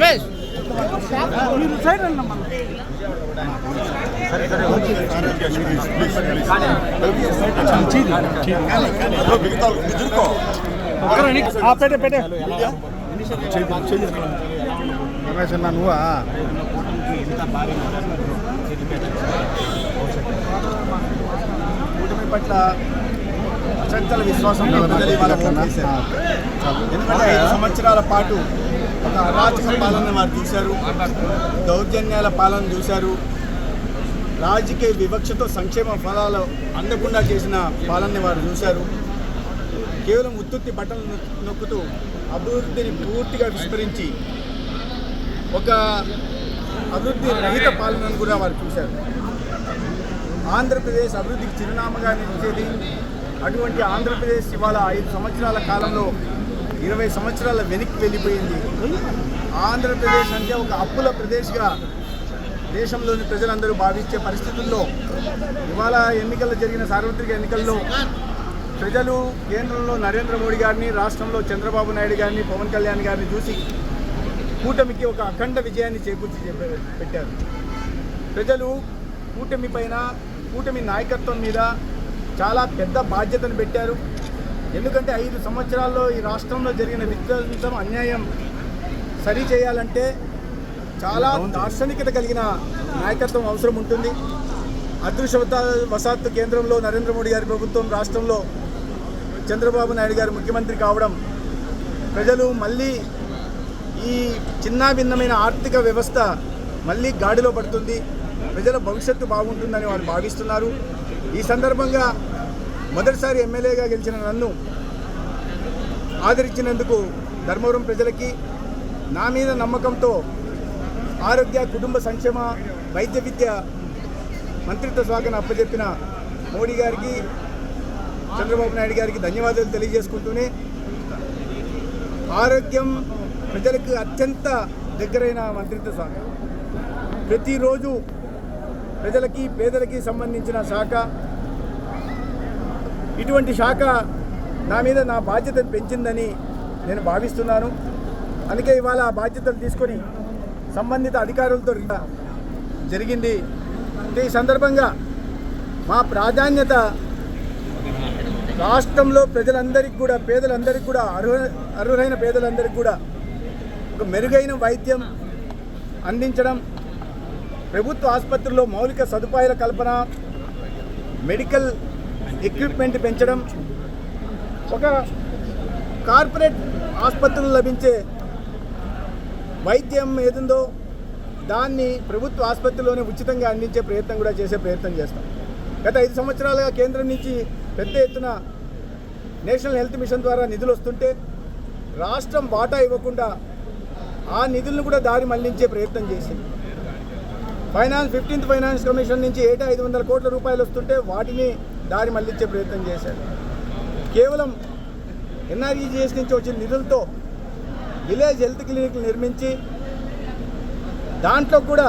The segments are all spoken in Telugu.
రమేష్ రమేష్ అన్న నువ్వా కూటమి పట్ల అచంచల విశ్వాసం ఎందుకంటే 5 సంవత్సరాల పాటు ఒక అరాచక పాలన వారు చూశారు, దౌర్జన్యాల పాలన చూశారు, రాజకీయ వివక్షతో సంక్షేమ ఫలాలు అందకుండా చేసిన పాలనని వారు చూశారు. కేవలం ఉత్తుత్తి బట్టలు నొక్కుతూ అభివృద్ధిని పూర్తిగా విస్మరించి ఒక అభివృద్ధి రహిత పాలనను కూడా వారు చూశారు. ఆంధ్రప్రదేశ్ అభివృద్ధికి చిరునామాగా నిలిచేది. అటువంటి ఆంధ్రప్రదేశ్ ఇవాళ 5 సంవత్సరాల కాలంలో 20 సంవత్సరాల వెనక్కి వెళ్ళిపోయింది. ఆంధ్రప్రదేశ్ అంటే ఒక అప్పుల ప్రదేశ్గా దేశంలోని ప్రజలందరూ భావించే పరిస్థితుల్లో ఇవాళ జరిగిన సార్వత్రిక ఎన్నికల్లో ప్రజలు కేంద్రంలో నరేంద్ర మోడీ గారిని, రాష్ట్రంలో చంద్రబాబు నాయుడు గారిని, పవన్ కళ్యాణ్ గారిని చూసి కూటమికి ఒక అఖండ విజయాన్ని చేకూర్చి పెట్టారు. ప్రజలు కూటమి పైన, కూటమి నాయకత్వం మీద చాలా పెద్ద బాధ్యతను పెట్టారు. ఎందుకంటే 5 సంవత్సరాల్లో ఈ రాష్ట్రంలో జరిగిన విధ్వంసం, అన్యాయం సరి చేయాలంటే చాలా దార్శనికత కలిగిన నాయకత్వం అవసరం ఉంటుంది. అదృష్టవశాత్తు కేంద్రంలో నరేంద్ర మోడీ గారి ప్రభుత్వం, రాష్ట్రంలో చంద్రబాబు నాయుడు గారు ముఖ్యమంత్రి కావడం, ప్రజలు మళ్ళీ ఈ చిన్నాభిన్నమైన ఆర్థిక వ్యవస్థ మళ్ళీ గాడిలో పడుతుంది, ప్రజల భవిష్యత్తు బాగుంటుందని వారు భావిస్తున్నారు. ఈ సందర్భంగా మొదటిసారి ఎమ్మెల్యేగా గెలిచిన నన్ను ఆదరించినందుకు ధర్మవరం ప్రజలకి, నా మీద నమ్మకంతో ఆరోగ్య, కుటుంబ సంక్షేమ, వైద్య విద్య మంత్రిత్వ శాఖను అప్పచెప్పిన మోడీ గారికి, చంద్రబాబు నాయుడు గారికి ధన్యవాదాలు తెలియజేసుకుంటూనే, ఆరోగ్యం ప్రజలకు అత్యంత దగ్గరైన మంత్రిత్వ శాఖ, ప్రతిరోజు ప్రజలకి, పేదలకి సంబంధించిన శాఖ. ఇటువంటి శాఖ నా మీద నా బాధ్యతను పెంచిందని నేను భావిస్తున్నాను. అందుకే ఇవాళ ఆ బాధ్యతలు తీసుకొని సంబంధిత అధికారులతో జరిగింది. ఈ సందర్భంగా మా ప్రాధాన్యత రాష్ట్రంలో ప్రజలందరికీ కూడా, పేదలందరికీ కూడా, అర్హులైన పేదలందరికీ కూడా ఒక మెరుగైన వైద్యం అందించడం, ప్రభుత్వ ఆసుపత్రుల్లో మౌలిక సదుపాయాల కల్పన, మెడికల్ ఎక్విప్మెంట్ పెంచడం, ఒక కార్పొరేట్ ఆసుపత్రులు లభించే వైద్యం ఏదుందో దాన్ని ప్రభుత్వ ఆసుపత్రిలోనే ఉచితంగా అందించే ప్రయత్నం కూడా ప్రయత్నం చేస్తాం. గత 5 సంవత్సరాలుగా కేంద్రం నుంచి పెద్ద ఎత్తున నేషనల్ హెల్త్ మిషన్ ద్వారా నిధులు వస్తుంటే రాష్ట్రం వాటా ఇవ్వకుండా ఆ నిధులను కూడా దారి మళ్లించే ప్రయత్నం చేసింది. 15th ఫైనాన్స్ కమిషన్ నుంచి ఏటా 500 కోట్ల రూపాయలు వస్తుంటే వాటిని దారి మళ్లించే ప్రయత్నం చేశారు. కేవలం ఎన్ఆర్ఈజీఎస్ నుంచి వచ్చిన నిధులతో విలేజ్ హెల్త్ క్లినిక్లు నిర్మించి దాంట్లో కూడా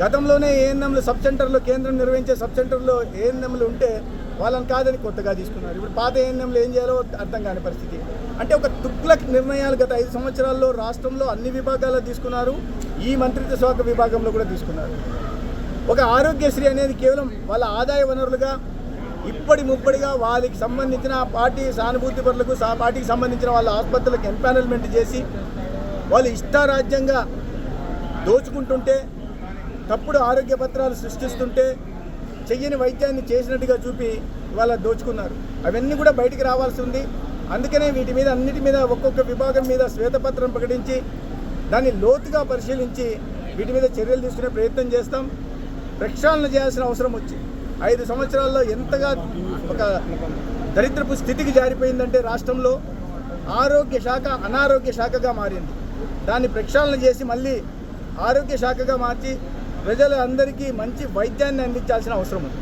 గతంలోనే ఏఎన్ఎంలు సబ్ సెంటర్లో, కేంద్రం నిర్వహించే సబ్ సెంటర్లో ఏఎన్ఎంలు ఉంటే వాళ్ళని కాదని కొత్తగా తీసుకున్నారు. ఇప్పుడు పాత ఏఎన్ఎంలు ఏం చేయాలో అర్థం కాని పరిస్థితి. అంటే ఒక తుగ్లక్ నిర్ణయాలు గత 5 సంవత్సరాల్లో రాష్ట్రంలో అన్ని విభాగాల్లో తీసుకున్నారు, ఈ మంత్రిత్వ శాఖ విభాగంలో కూడా తీసుకున్నారు. ఒక ఆరోగ్యశ్రీ అనేది కేవలం వాళ్ళ ఆదాయ వనరులుగా ముప్పడిగా వాళ్ళకి సంబంధించిన పార్టీ సానుభూతి పరులకు, పార్టీకి సంబంధించిన వాళ్ళ ఆసుపత్రులకు ఎంపానల్మెంట్ చేసి వాళ్ళు ఇష్టారాజ్యంగా దోచుకుంటుంటే, తప్పుడు ఆరోగ్య పత్రాలు సృష్టిస్తుంటే, చెయ్యని వైద్యాన్ని చేసినట్టుగా చూపి వాళ్ళ దోచుకున్నారు. అవన్నీ కూడా బయటికి రావాల్సి ఉంది. అందుకనే వీటి మీద అన్నిటి మీద ఒక్కొక్క విభాగం మీద శ్వేతపత్రం ప్రకటించి దాన్ని లోతుగా పరిశీలించి వీటి మీద చర్యలు తీసుకునే ప్రయత్నం చేస్తాం. ప్రక్షాళన చేయాల్సిన అవసరం వచ్చింది. 5 సంవత్సరాల్లో ఎంతగా ఒక దరిద్రపు స్థితికి జారిపోయిందంటే రాష్ట్రంలో ఆరోగ్య శాఖ అనారోగ్య శాఖగా మారింది. దాన్ని ప్రక్షాళన చేసి మళ్ళీ ఆరోగ్య శాఖగా మార్చి ప్రజలందరికీ మంచి వైద్యాన్ని అందించాల్సిన అవసరం ఉంది.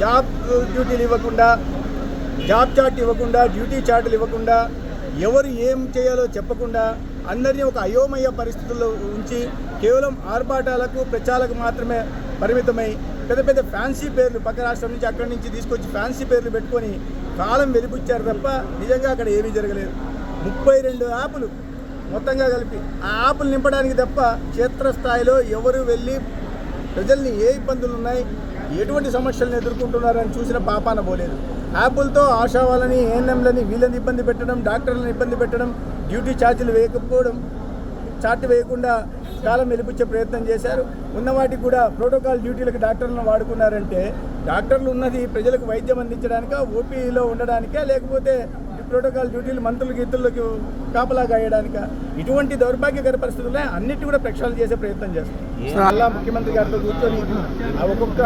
జాబ్ డ్యూటీలు ఇవ్వకుండా, జాబ్ చార్ట్ ఇవ్వకుండా, డ్యూటీ చార్టులు ఇవ్వకుండా, ఎవరు ఏం చేయాలో చెప్పకుండా అందరినీ ఒక అయోమయ పరిస్థితుల్లో ఉంచి కేవలం ఆర్భాటాలకు, ప్రచారాలకు మాత్రమే పరిమితమై పెద్ద పెద్ద ఫ్యాన్సీ పేర్లు పక్క రాష్ట్రం నుంచి అక్కడి నుంచి తీసుకొచ్చి ఫ్యాన్సీ పేర్లు పెట్టుకొని కాలం వెలిపుచ్చారు తప్ప నిజంగా అక్కడ ఏమీ జరగలేదు. 32 యాప్లు మొత్తంగా కలిపి ఆ యాప్లు నింపడానికి తప్ప క్షేత్రస్థాయిలో ఎవరు వెళ్ళి ప్రజల్ని ఏ ఇబ్బందులు ఉన్నాయి, ఎటువంటి సమస్యలను ఎదుర్కొంటున్నారని చూసిన పాపాన పోలేదు. యాప్లతో ఆశా వాళ్ళని, ఏఎన్ఎంలని వీళ్ళని ఇబ్బంది పెట్టడం, డాక్టర్లను ఇబ్బంది పెట్టడం, డ్యూటీ ఛార్జీలు వేయకపోవడం, చార్ట్ వేయకుండా కాలం వెలిపించే ప్రయత్నం చేశారు. ఉన్న వాటికి కూడా ప్రోటోకాల్ డ్యూటీలకు డాక్టర్లను వాడుకున్నారంటే డాక్టర్లు ఉన్నది ప్రజలకు వైద్యం అందించడానికా, ఓపీలో ఉండడానికా, లేకపోతే ప్రోటోకాల్ డ్యూటీలు మంత్రులు గీతుల్లోకి కాపలా గాయడానికా? ఇటువంటి దౌర్భాగ్యకర పరిస్థితుల్లో అన్నిటి కూడా ప్రక్షాళన చేసే ప్రయత్నం చేస్తాం. అలా ముఖ్యమంత్రి గారితో కూర్చొని ఒక్కొక్క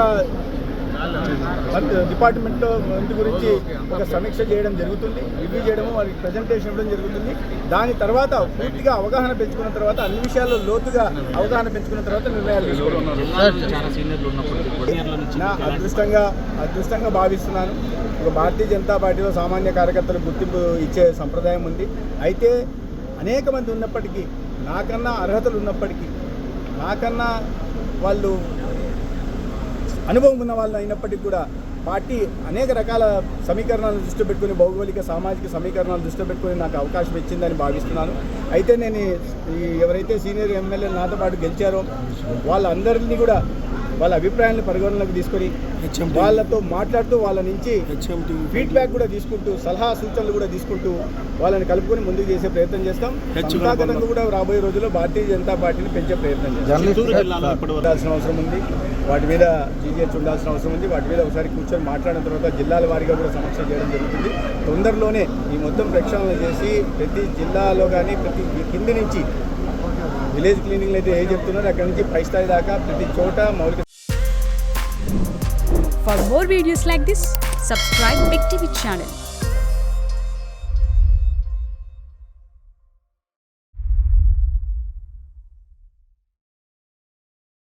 డిపార్ట్మెంట్లో మంత్రి గురించి ఒక సమీక్ష చేయడం జరుగుతుంది, రివ్యూ చేయడము, వారికి ప్రజెంటేషన్ ఇవ్వడం జరుగుతుంది. దాని తర్వాత పూర్తిగా అవగాహన పెంచుకున్న తర్వాత, అన్ని విషయాల్లో లోతుగా అవగాహన పెంచుకున్న తర్వాత నిర్ణయాలు తీసుకోవడం నా అదృష్టంగా భావిస్తున్నాను. ఒక భారతీయ జనతా పార్టీలో సామాన్య కార్యకర్తలకు గుర్తింపు ఇచ్చే సంప్రదాయం ఉంది. అయితే అనేక మంది ఉన్నప్పటికీ, నాకన్నా అర్హతలు ఉన్నప్పటికీ, నాకన్నా వాళ్ళు అనుభవం ఉన్న వాళ్ళు అయినప్పటికీ కూడా పార్టీ అనేక రకాల సమీకరణాలను దృష్టి పెట్టుకుని, భౌగోళిక సామాజిక సమీకరణాలు దృష్టి పెట్టుకుని నాకు అవకాశం ఇచ్చిందని భావిస్తున్నాను. అయితే నేను ఎవరైతే సీనియర్ ఎమ్మెల్యేలు నాతో పాటు గెలిచారో వాళ్ళందరినీ కూడా వాళ్ళ అభిప్రాయాలను పరిగణనలోకి తీసుకొని వాళ్ళతో మాట్లాడుతూ, వాళ్ళ నుంచి ఫీడ్బ్యాక్ కూడా తీసుకుంటూ, సలహా సూచనలు కూడా తీసుకుంటూ వాళ్ళని కలుపుకొని ముందుకు చేసే ప్రయత్నం చేస్తాం. సంస్థాగతంగా కూడా రాబోయే రోజుల్లో భారతీయ జనతా పార్టీని పెంచే ప్రయత్నం చేస్తాం. ఉండాల్సిన అవసరం ఉంది, వాటి మీద జీజీహెచ్ ఉండాల్సిన అవసరం ఉంది. వాటి మీద ఒకసారి కూర్చొని మాట్లాడిన తర్వాత జిల్లాల వారీగా కూడా సమీక్ష చేయడం జరుగుతుంది. తొందరలోనే ఈ మొత్తం ప్రక్షాళన చేసి ప్రతి జిల్లాలో కానీ ప్రతి కింది నుంచి విలేజ్ క్లీనింగ్లు అయితే ఏ చెప్తున్నారో అక్కడి నుంచి పై స్థాయి దాకా ప్రతి చోట మౌలిక. For more videos like this, subscribe Big TV channel.